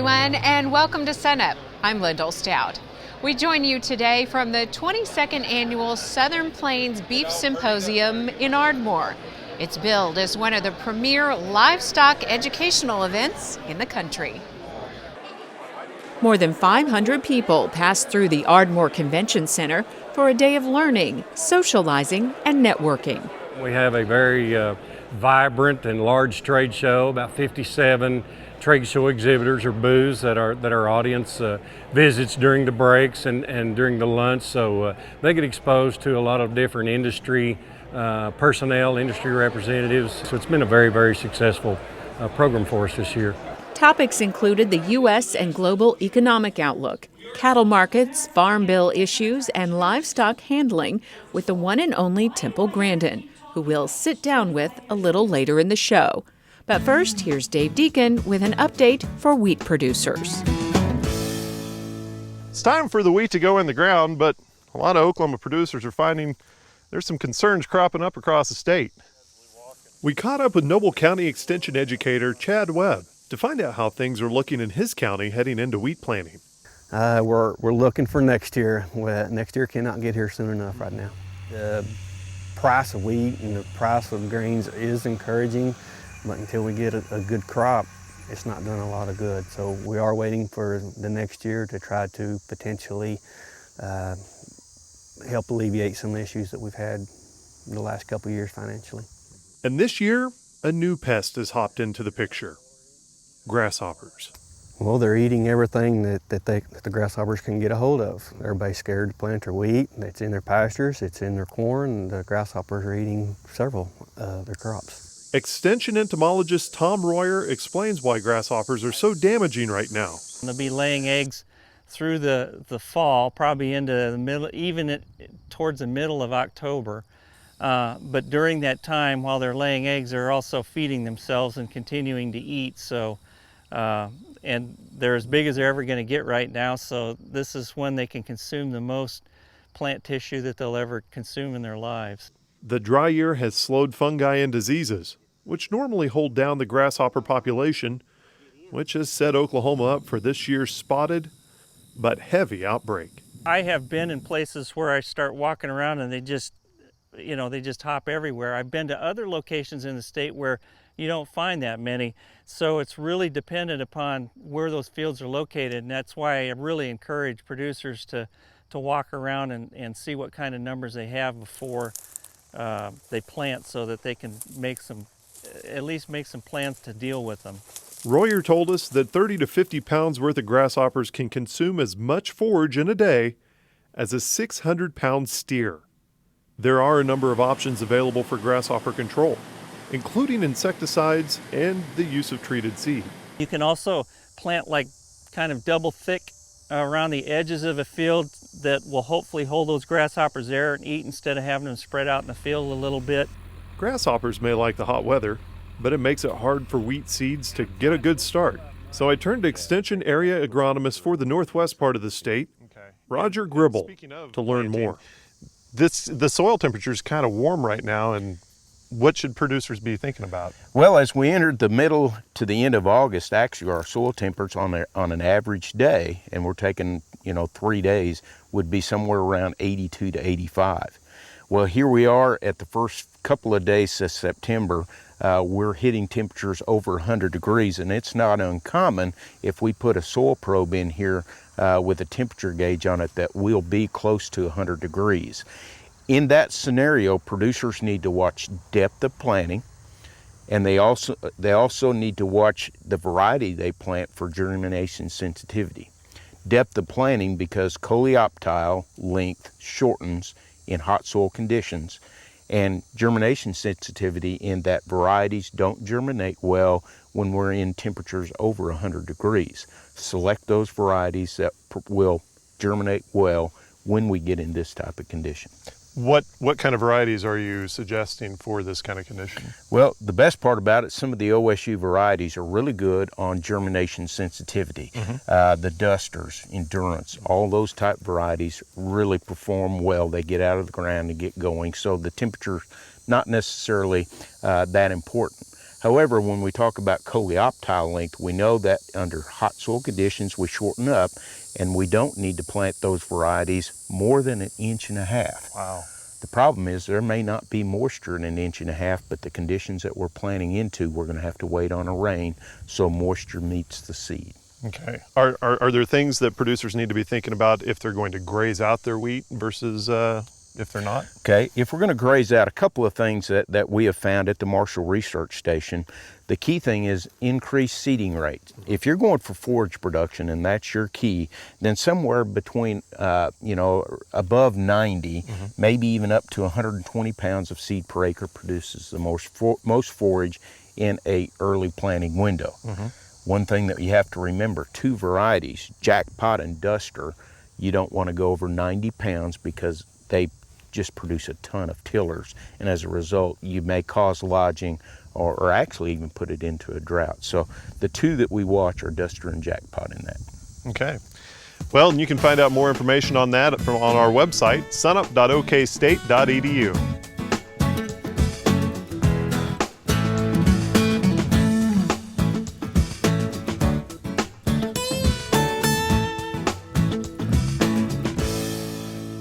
everyone, and welcome to SUNUP. I'm Lyndall Stout. We join you today from the 22nd Annual Southern Plains Beef Symposium in Ardmore. It's billed as one of the premier livestock educational events in the country. More than 500 people passed through the Ardmore Convention Center for a day of learning, socializing, and networking. We have a very vibrant and large trade show, about 57 trade show exhibitors or booths that our audience visits during the breaks and during the lunch, so they get exposed to a lot of different industry personnel, industry representatives. So it's been a very, very successful program for us this year. Topics included the U.S. and global economic outlook, cattle markets, farm bill issues, and livestock handling with the one and only Temple Grandin, who we'll sit down with a little later in the show. But first, here's Dave Deacon with an update for wheat producers. It's time for the wheat to go in the ground, but a lot of Oklahoma producers are finding there's some concerns cropping up across the state. We caught up with Noble County Extension educator Chad Webb to find out how things are looking in his county heading into wheat planting. We're looking for next year. Next year cannot get here soon enough right now. The price of wheat and the price of grains is encouraging, but until we get a good crop, it's not doing a lot of good. So we are waiting for the next year to try to potentially help alleviate some issues that we've had in the last couple of years financially. And this year, a new pest has hopped into the picture: grasshoppers. Well, they're eating everything that the grasshoppers can get a hold of. Everybody's scared to plant their wheat. It's in their pastures, it's in their corn, and the grasshoppers are eating several of their crops. Extension entomologist Tom Royer explains why grasshoppers are so damaging right now. They'll be laying eggs through the fall, probably into the middle, towards the middle of October. But during that time, while they're laying eggs, they're also feeding themselves and continuing to eat. So, and they're as big as they're ever going to get right now. So this is when they can consume the most plant tissue that they'll ever consume in their lives. The dry year has slowed fungi and diseases, which normally hold down the grasshopper population, which has set Oklahoma up for this year's spotted but heavy outbreak. I have been in places where I start walking around and they just hop everywhere. I've been to other locations in the state where you don't find that many. So it's really dependent upon where those fields are located, and that's why I really encourage producers to walk around and see what kind of numbers they have before they plant, so that they can at least make some plans to deal with them. Royer told us that 30 to 50 pounds worth of grasshoppers can consume as much forage in a day as a 600-pound steer. There are a number of options available for grasshopper control, including insecticides and the use of treated seed. You can also plant like kind of double thick around the edges of a field that will hopefully hold those grasshoppers there and eat instead of having them spread out in the field a little bit. Grasshoppers may like the hot weather, but it makes it hard for wheat seeds to get a good start. So I turned to Extension Area Agronomist for the northwest part of the state, Roger Gribble, to learn more. The soil temperature is kind of warm right now, and what should producers be thinking about? Well, as we entered the middle to the end of August, actually our soil temperatures on an average day, and we're taking 3 days, would be somewhere around 82 to 85. Well, here we are at the first couple of days of September. We're hitting temperatures over 100 degrees, and it's not uncommon if we put a soil probe in here with a temperature gauge on it that will be close to 100 degrees. In that scenario, producers need to watch depth of planting, and they also need to watch the variety they plant for germination sensitivity. Depth of planting, because coleoptile length shortens in hot soil conditions, and germination sensitivity in that varieties don't germinate well when we're in temperatures over 100 degrees. Select those varieties that will germinate well when we get in this type of condition. What kind of varieties are you suggesting for this kind of condition? Well, the best part about it, some of the OSU varieties are really good on germination sensitivity. The Dusters, Endurance, all those type varieties really perform well. They get out of the ground and get going, so the temperature's not necessarily that important. However, when we talk about coleoptile length, we know that under hot soil conditions we shorten up, and we don't need to plant those varieties more than 1.5 inches. Wow. The problem is there may not be moisture in 1.5 inches, but the conditions that we're planting into, we're going to have to wait on a rain so moisture meets the seed. Okay. Are there things that producers need to be thinking about if they're going to graze out their wheat versus if they're not? Okay, if we're going to graze out, a couple of things that we have found at the Marshall Research Station, the key thing is increased seeding rates. If you're going for forage production and that's your key, then somewhere between, above 90, maybe even up to 120 pounds of seed per acre produces the most forage in a early planting window. One thing that you have to remember, 2 varieties, Jackpot and Duster, you don't want to go over 90 pounds because they just produce a ton of tillers, and as a result you may cause lodging or actually even put it into a drought. So the 2 that we watch are Duster and Jackpot in that. Okay. Well, and you can find out more information on that on our website, sunup.okstate.edu.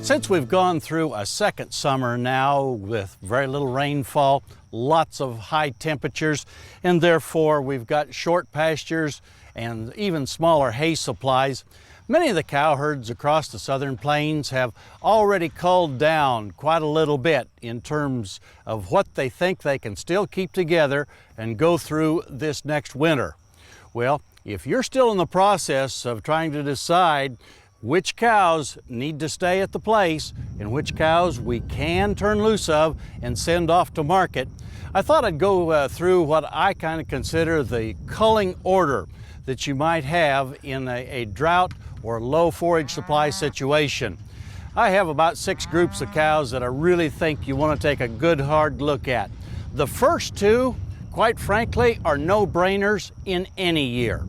Since we've gone through a second summer now with very little rainfall, lots of high temperatures, and therefore we've got short pastures and even smaller hay supplies, many of the cow herds across the southern plains have already culled down quite a little bit in terms of what they think they can still keep together and go through this next winter. Well, if you're still in the process of trying to decide which cows need to stay at the place and which cows we can turn loose of and send off to market, I thought I'd go through what I kind of consider the culling order that you might have in a drought or low forage supply situation. I have about 6 groups of cows that I really think you want to take a good hard look at. The first 2, quite frankly, are no-brainers in any year.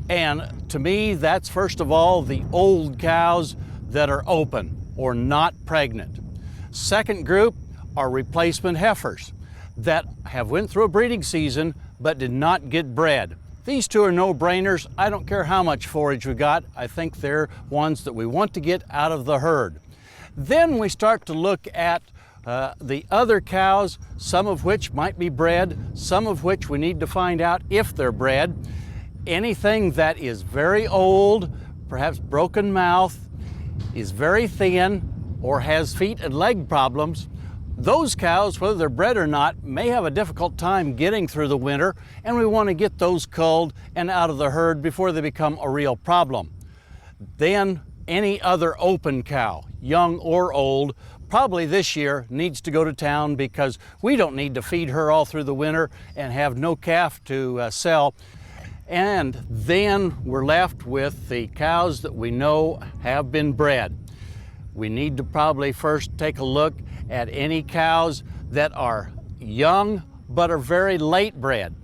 And to me, that's first of all the old cows that are open or not pregnant. Second group are replacement heifers that have went through a breeding season but did not get bred. These 2 are no-brainers. I don't care how much forage we got. I think they're ones that we want to get out of the herd. Then we start to look at the other cows, some of which might be bred, some of which we need to find out if they're bred. Anything that is very old, perhaps broken mouth, is very thin, or has feet and leg problems, those cows, whether they're bred or not, may have a difficult time getting through the winter, and we want to get those culled and out of the herd before they become a real problem. Then any other open cow, young or old, probably this year needs to go to town because we don't need to feed her all through the winter and have no calf to sell. And then we're left with the cows that we know have been bred. We need to probably first take a look at any cows that are young but are very late bred.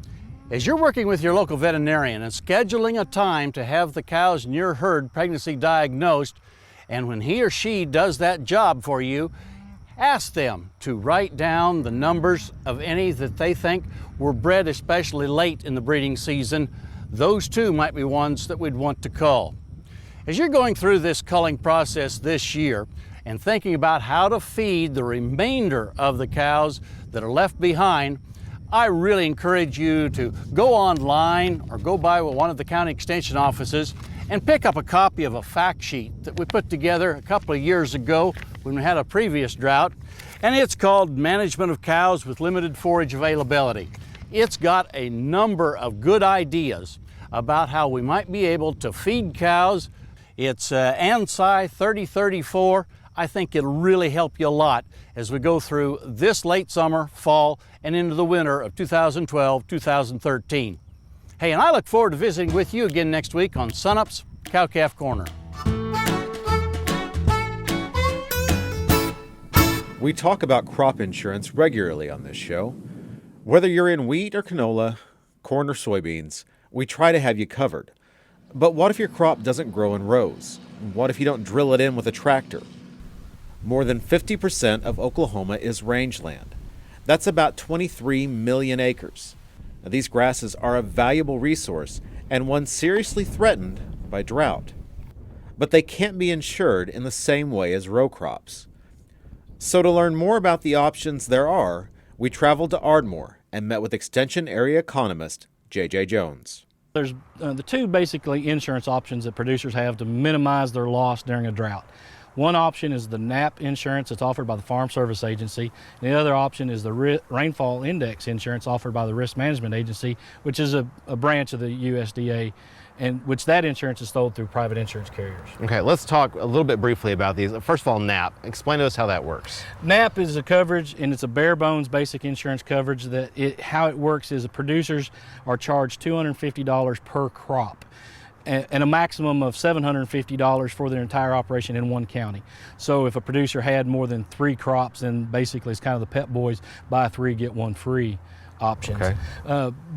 As you're working with your local veterinarian and scheduling a time to have the cows in your herd pregnancy diagnosed, and when he or she does that job for you, ask them to write down the numbers of any that they think were bred especially late in the breeding season. Those 2 might be ones that we'd want to cull. As you're going through this culling process this year and thinking about how to feed the remainder of the cows that are left behind, I really encourage you to go online or go by one of the county extension offices and pick up a copy of a fact sheet that we put together a couple of years ago when we had a previous drought, and it's called Management of Cows with Limited Forage Availability. It's got a number of good ideas about how we might be able to feed cows. It's ANSI 3034. I think it'll really help you a lot as we go through this late summer, fall, and into the winter of 2012-2013. Hey, and I look forward to visiting with you again next week on SUNUP's Cow-Calf Corner. We talk about crop insurance regularly on this show. Whether you're in wheat or canola, corn or soybeans, we try to have you covered. But what if your crop doesn't grow in rows? What if you don't drill it in with a tractor? More than 50% of Oklahoma is rangeland. That's about 23 million acres. Now, these grasses are a valuable resource and one seriously threatened by drought. But they can't be insured in the same way as row crops. So to learn more about the options there are, we traveled to Ardmore and met with Extension Area Economist J.J. Jones. There's the two basically insurance options that producers have to minimize their loss during a drought. One option is the NAP insurance that's offered by the Farm Service Agency. And the other option is the Rainfall Index insurance offered by the Risk Management Agency, which is a branch of the USDA, and which that insurance is sold through private insurance carriers. Okay, let's talk a little bit briefly about these. First of all, NAP. Explain to us how that works. NAP is a coverage, and it's a bare bones basic insurance coverage how it works is the producers are charged $250 per crop and a maximum of $750 for their entire operation in one county. So if a producer had more than 3 crops, then basically it's kind of the Pep Boys, buy 3, get 1 free options. Okay.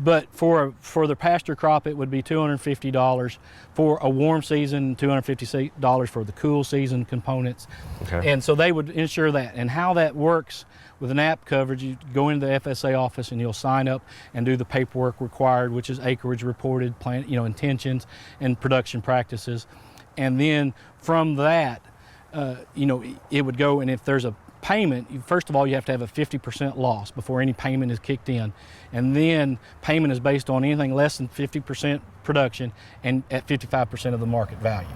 But for the pasture crop, it would be $250 for a warm season, $250 for the cool season components. Okay. And so they would insure that. And how that works with an app coverage, you go into the FSA office and you'll sign up and do the paperwork required, which is acreage reported, plant, intentions and production practices. And then from that, it would go, and if there's a payment, first of all, you have to have a 50% loss before any payment is kicked in. And then payment is based on anything less than 50% production and at 55% of the market value.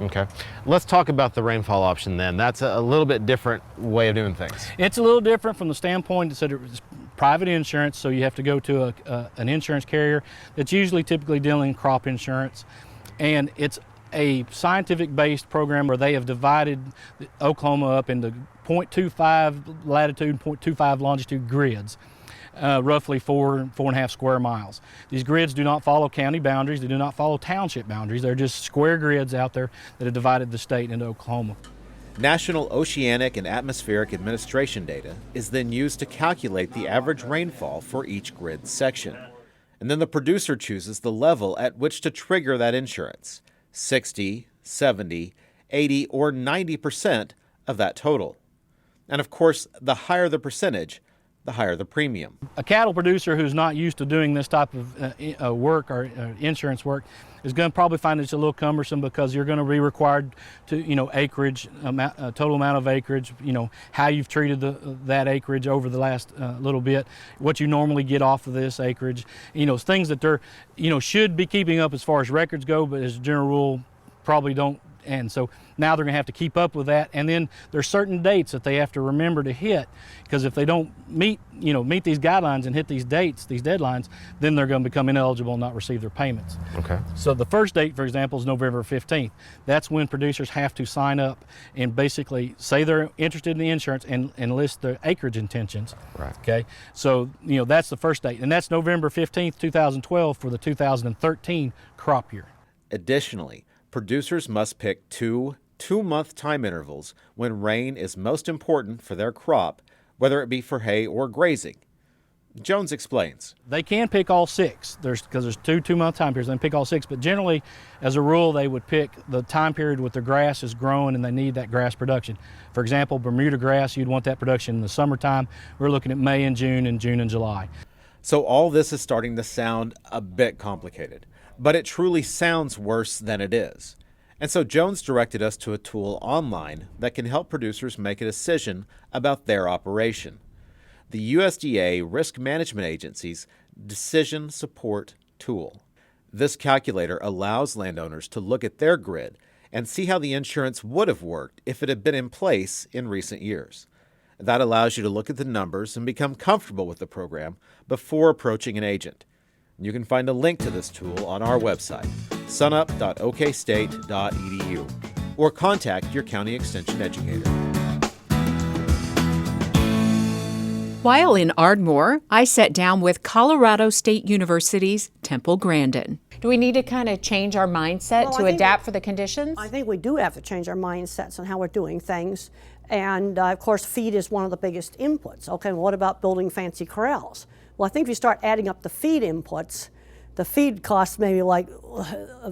Okay. Let's talk about the rainfall option then. That's a little bit different way of doing things. It's a little different from the standpoint that it's private insurance, so you have to go to an insurance carrier that's usually typically dealing in crop insurance. And it's a scientific-based program where they have divided Oklahoma up into 0.25 latitude and 0.25 longitude grids. Roughly 4.5 square miles. These grids do not follow county boundaries, they do not follow township boundaries, they're just square grids out there that have divided the state into Oklahoma. National Oceanic and Atmospheric Administration data is then used to calculate the average rainfall for each grid section. And then the producer chooses the level at which to trigger that insurance, 60, 70, 80, or 90% of that total. And of course, the higher the percentage, the higher the premium. A cattle producer who's not used to doing this type of work or insurance work is going to probably find it's a little cumbersome because you're going to be required to, acreage, total amount of acreage, how you've treated that acreage over the last little bit, what you normally get off of this acreage, things that they're, should be keeping up as far as records go, but as a general rule, probably don't. And so now they're going to have to keep up with that. And then there's certain dates that they have to remember to hit, because if they don't meet these guidelines and hit these dates, these deadlines, then they're going to become ineligible and not receive their payments. Okay. So the first date, for example, is November 15th. That's when producers have to sign up and basically say they're interested in the insurance and list their acreage intentions. Right. Okay. So, that's the first date. And that's November 15th, 2012 for the 2013 crop year. Additionally, producers must pick two-month time intervals when rain is most important for their crop, whether it be for hay or grazing. Jones explains. They can pick all 6, because there's two-month time periods. They can pick all 6, but generally, as a rule, they would pick the time period with their grass is growing and they need that grass production. For example, Bermuda grass, you'd want that production in the summertime. We're looking at May and June and July. So all this is starting to sound a bit complicated, but it truly sounds worse than it is. And so Jones directed us to a tool online that can help producers make a decision about their operation. The USDA Risk Management Agency's Decision Support Tool. This calculator allows landowners to look at their grid and see how the insurance would have worked if it had been in place in recent years. That allows you to look at the numbers and become comfortable with the program before approaching an agent. You can find a link to this tool on our website, sunup.okstate.edu, or contact your county extension educator. While in Ardmore, I sat down with Colorado State University's Temple Grandin. Do we need to kind of change our mindset to adapt for the conditions? I think we do have to change our mindsets on how we're doing things. And of course, feed is one of the biggest inputs. Okay, well, what about building fancy corrals? Well, I think if you start adding up the feed inputs, the feed costs maybe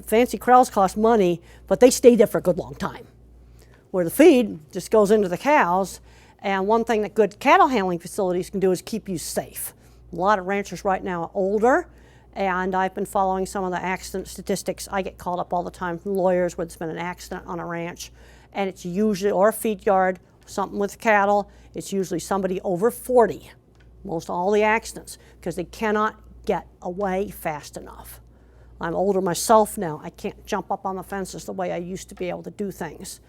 fancy corrals cost money, but they stay there for a good long time. Where the feed just goes into the cows, and one thing that good cattle handling facilities can do is keep you safe. A lot of ranchers right now are older, and I've been following some of the accident statistics. I get called up all the time from lawyers where there's been an accident on a ranch, and it's usually, or a feed yard, something with cattle, it's usually somebody over 40, most all the accidents, because they cannot get away fast enough. I'm older myself now. I can't jump up on the fences the way I used to be able to do things.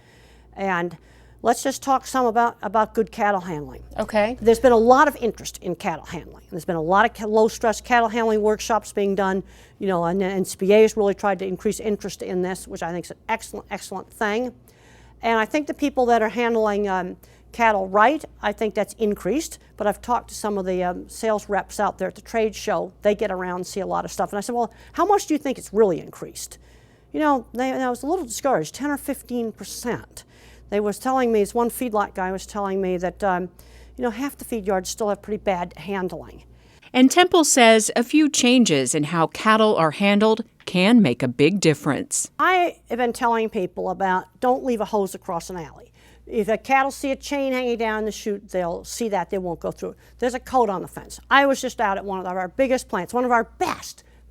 And let's just talk some about good cattle handling. Okay. There's been a lot of interest in cattle handling. There's been a lot of low-stress cattle handling workshops being done, you know, and NCBA has really tried to increase interest in this, which I think is an excellent, excellent thing. And I think the people that are handling cattle right, I think that's increased, but I've talked to some of the sales reps out there at the trade show. They get around and see a lot of stuff. And I said, well, how much do you think it's really increased? You know, I was a little discouraged, 10 or 15%. They was telling me, this one feedlot guy was telling me that, you know, half the feed yards still have pretty bad handling. And Temple says a few changes in how cattle are handled can make a big difference. I have been telling people about don't leave a hose across an alley. If the cattle see a chain hanging down the chute, they'll see that, they won't go through it. There's a coat on the fence. I was just out at one of our biggest plants, one of our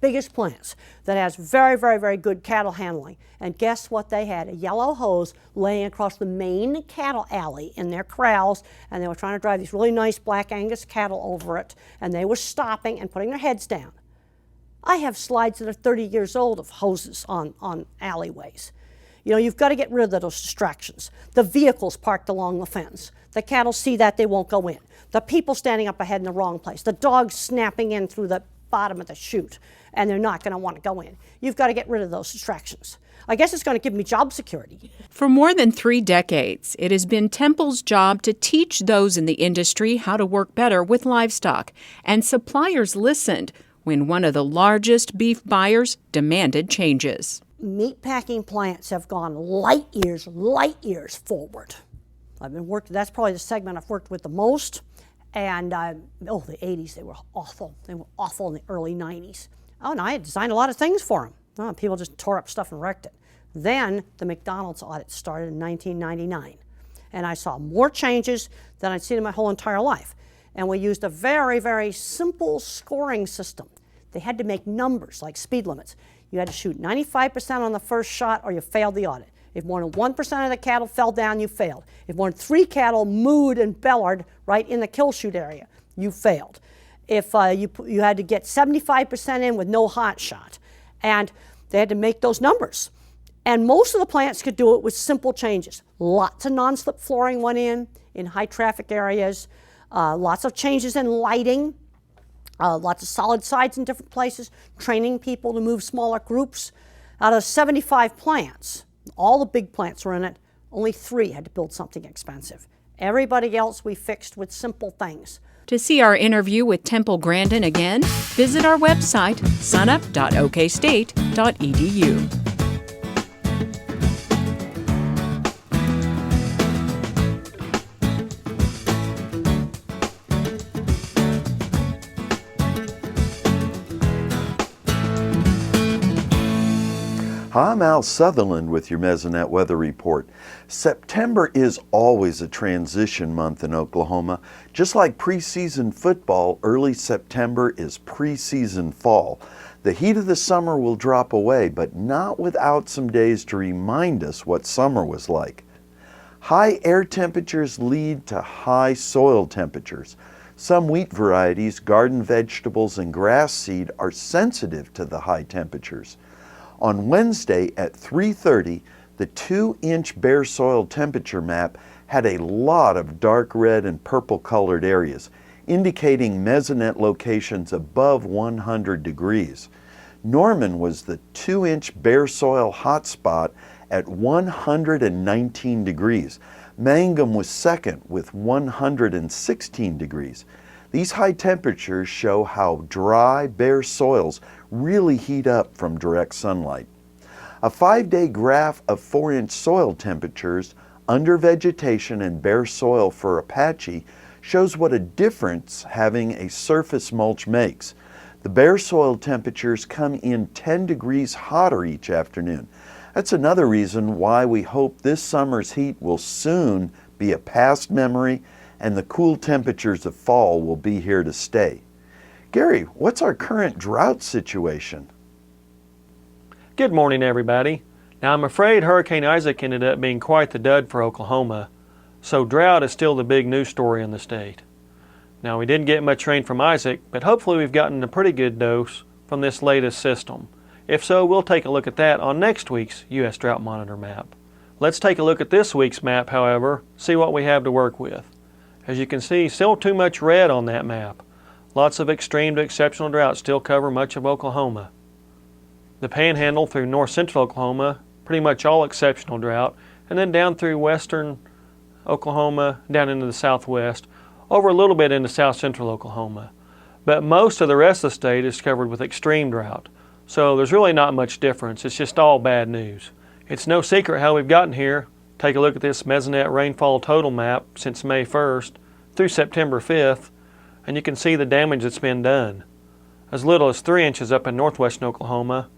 biggest plants that has very, very, very good cattle handling. And guess what they had? A yellow hose laying across the main cattle alley in their corrals, and they were trying to drive these really nice black Angus cattle over it, and they were stopping and putting their heads down. I have slides that are 30 years old of hoses on alleyways. You know, you've got to get rid of those distractions. The vehicles parked along the fence. The cattle see that, they won't go in. The people standing up ahead in the wrong place. The dogs snapping in through the bottom of the chute, and they're not going to want to go in. You've got to get rid of those distractions. I guess it's going to give me job security. For more than 3 decades, it has been Temple's job to teach those in the industry how to work better with livestock, and suppliers listened when one of the largest beef buyers demanded changes. Meatpacking plants have gone light years forward. I've been working, that's probably the segment I've worked with the most. And, the 80s, they were awful. They were awful in the early 90s. Oh, and I had designed a lot of things for them. Oh, people just tore up stuff and wrecked it. Then the McDonald's audit started in 1999. And I saw more changes than I'd seen in my whole entire life. And we used a very, very simple scoring system. They had to make numbers like speed limits. You had to shoot 95% on the first shot or you failed the audit. If more than 1% of the cattle fell down, you failed. If more than 3 cattle mooed and bellowed right in the kill chute area, you failed. If you had to get 75% in with no hot shot. And they had to make those numbers. And most of the plants could do it with simple changes. Lots of non-slip flooring went in high traffic areas. Lots of changes in lighting. Lots of solid sides in different places, training people to move smaller groups. Out of 75 plants, all the big plants were in it, only 3 had to build something expensive. Everybody else we fixed with simple things. To see our interview with Temple Grandin again, visit our website, sunup.okstate.edu. Hi, I'm Al Sutherland with your Mesonet Weather Report. September is always a transition month in Oklahoma. Just like preseason football, early September is preseason fall. The heat of the summer will drop away, but not without some days to remind us what summer was like. High air temperatures lead to high soil temperatures. Some wheat varieties, garden vegetables, and grass seed are sensitive to the high temperatures. On Wednesday at 3:30, the 2-inch bare soil temperature map had a lot of dark red and purple colored areas, indicating mesonet locations above 100 degrees. Norman was the 2-inch bare soil hotspot at 119 degrees. Mangum was second with 116 degrees. These high temperatures show how dry, bare soils really heat up from direct sunlight. A 5-day graph of 4-inch soil temperatures under vegetation and bare soil for Apache shows what a difference having a surface mulch makes. The bare soil temperatures come in 10 degrees hotter each afternoon. That's another reason why we hope this summer's heat will soon be a past memory and the cool temperatures of fall will be here to stay. Gary, what's our current drought situation? Good morning, everybody. Now, I'm afraid Hurricane Isaac ended up being quite the dud for Oklahoma, so drought is still the big news story in the state. Now, we didn't get much rain from Isaac, but hopefully we've gotten a pretty good dose from this latest system. If so, we'll take a look at that on next week's U.S. Drought Monitor map. Let's take a look at this week's map, however, see what we have to work with. As you can see, still too much red on that map. Lots of extreme to exceptional drought still cover much of Oklahoma. The Panhandle through north central Oklahoma, pretty much all exceptional drought, and then down through western Oklahoma, down into the southwest, over a little bit into south central Oklahoma. But most of the rest of the state is covered with extreme drought, so there's really not much difference. It's just all bad news. It's no secret how we've gotten here. Take a look at this Mesonet rainfall total map since May 1st through September 5th, and you can see the damage that's been done. As little as 3 inches up in northwestern Oklahoma,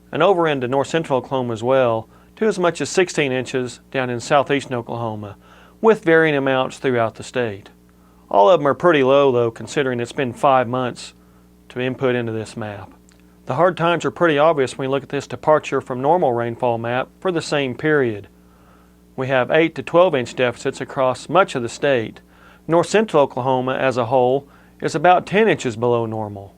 and over into north central Oklahoma as well, to as much as 16 inches down in southeastern Oklahoma, with varying amounts throughout the state. All of them are pretty low though, considering it's been 5 months to input into this map. The hard times are pretty obvious when we look at this departure from normal rainfall map for the same period. We have 8 to 12 inch deficits across much of the state. North central Oklahoma as a whole is about 10 inches below normal.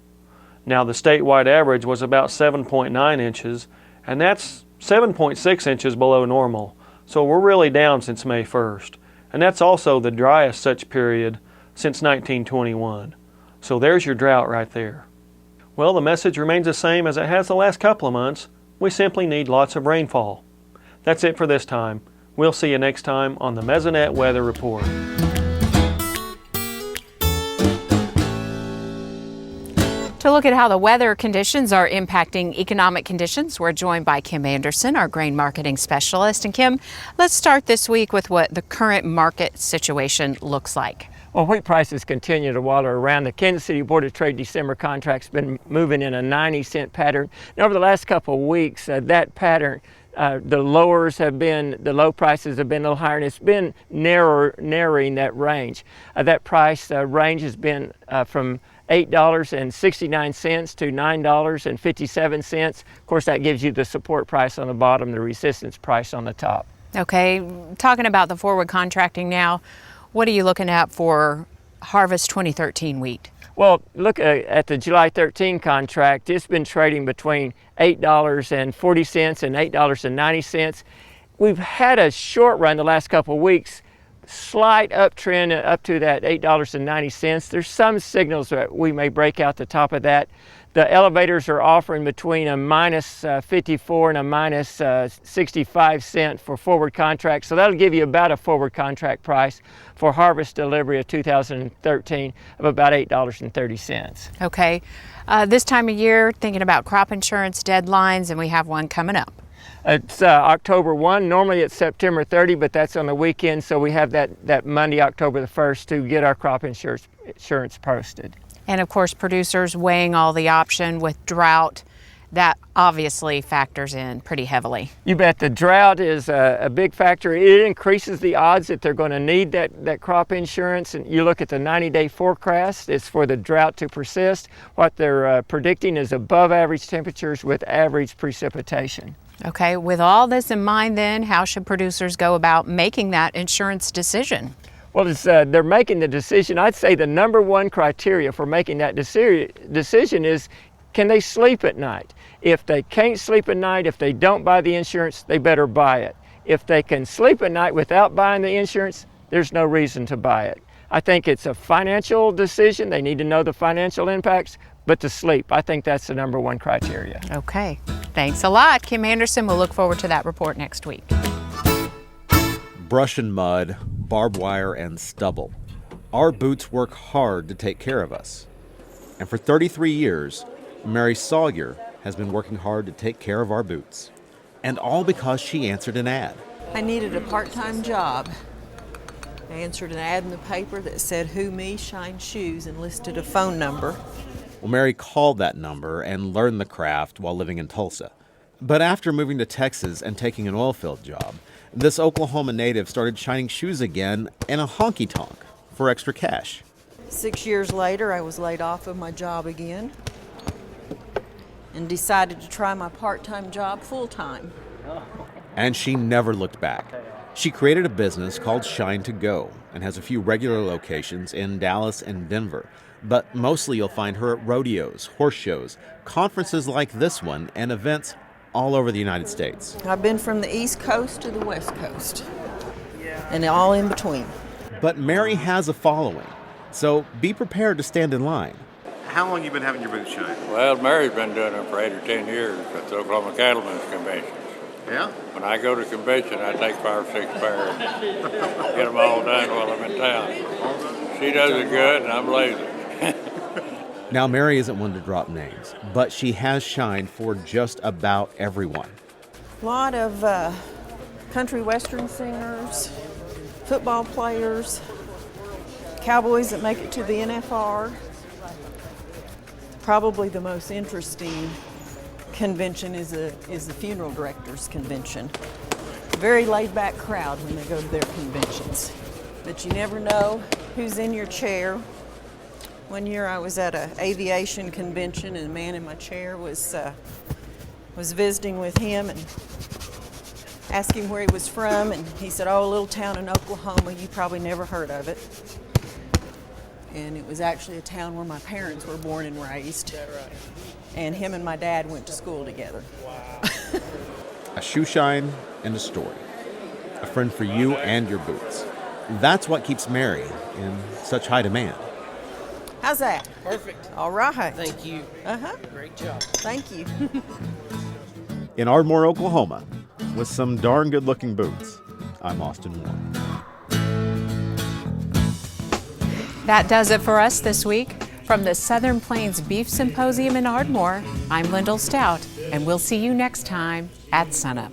Now the statewide average was about 7.9 inches, and that's 7.6 inches below normal. So we're really down since May 1st. And that's also the driest such period since 1921. So there's your drought right there. Well, the message remains the same as it has the last couple of months. We simply need lots of rainfall. That's it for this time. We'll see you next time on the Mesonet Weather Report. To look at how the weather conditions are impacting economic conditions, we're joined by Kim Anderson, our grain marketing specialist. And Kim, let's start this week with what the current market situation looks like. Well, wheat prices continue to waller around. The Kansas City Board of Trade December contract's been moving in a 90-cent pattern. And over the last couple of weeks, that pattern, the low prices have been a little higher, and it's been narrowing that range. That price range has been from $8.69 to $9.57. Of course, that gives you the support price on the bottom, the resistance price on the top. Okay, talking about the forward contracting now, what are you looking at for harvest 2013 wheat? Well, look at the July 13 contract. It's been trading between $8.40 and $8.90. We've had a short run the last couple of weeks, slight uptrend up to that $8.90. There's some signals that we may break out the top of that. The elevators are offering between a minus 54 and a minus 65 cent for forward contracts. So that'll give you about a forward contract price for harvest delivery of 2013 of about $8.30. Okay. This time of year, thinking about crop insurance deadlines, and we have one coming up. It's October 1. Normally it's September 30, but that's on the weekend, so we have that Monday, October the 1st, to get our crop insurance posted. And of course, producers weighing all the option with drought, that obviously factors in pretty heavily. You bet. The drought is a big factor. It increases the odds that they're going to need that crop insurance. And you look at the 90-day forecast, it's for the drought to persist. What they're predicting is above average temperatures with average precipitation. Okay, with all this in mind then, how should producers go about making that insurance decision? Well, they're making the decision. I'd say the number one criteria for making that decision is, can they sleep at night? If they can't sleep at night, if they don't buy the insurance, they better buy it. If they can sleep at night without buying the insurance, there's no reason to buy it. I think it's a financial decision. They need to know the financial impacts, but to sleep, I think that's the number one criteria. Okay, thanks a lot, Kim Anderson. We'll look forward to that report next week. Brush and mud, barbed wire, and stubble. Our boots work hard to take care of us. And for 33 years, Mary Sawyer has been working hard to take care of our boots. And all because she answered an ad. I needed a part-time job. I answered an ad in the paper that said, "Who me, shine shoes," and listed a phone number. Well, Mary called that number and learned the craft while living in Tulsa. But after moving to Texas and taking an oil field job, this Oklahoma native started shining shoes again in a honky-tonk for extra cash. 6 years later, I was laid off of my job again and decided to try my part-time job full-time. And she never looked back. She created a business called Shine to Go and has a few regular locations in Dallas and Denver. But mostly you'll find her at rodeos, horse shows, conferences like this one, and events all over the United States. I've been from the East Coast to the West Coast, and all in between. But Mary has a following, so be prepared to stand in line. How long have you been having your booth shine? Well, Mary's been doing it for 8 or 10 years at the Oklahoma Cattlemen's Convention. Yeah? When I go to convention, I take 5 or 6 pairs, get them all done while I'm in town. She does it good, and I'm lazy. Now, Mary isn't one to drop names, but she has shined for just about everyone. A lot of country western singers, football players, cowboys that make it to the NFR. Probably the most interesting convention is the funeral directors convention. Very laid-back crowd when they go to their conventions, but you never know who's in your chair. One year I was at an aviation convention and the man in my chair was visiting with him and asked him where he was from, and he said, "Oh, a little town in Oklahoma, you probably never heard of it." And it was actually a town where my parents were born and raised. Is that right? And him and my dad went to school together. Wow. A shoe shine and a story. A friend for you and your boots. That's what keeps Mary in such high demand. How's that? Perfect. All right. Thank you. Uh-huh. Great job. Thank you. In Ardmore, Oklahoma, with some darn good-looking boots, I'm Austin Moore. That does it for us this week. From the Southern Plains Beef Symposium in Ardmore, I'm Lyndall Stout, and we'll see you next time at SUNUP.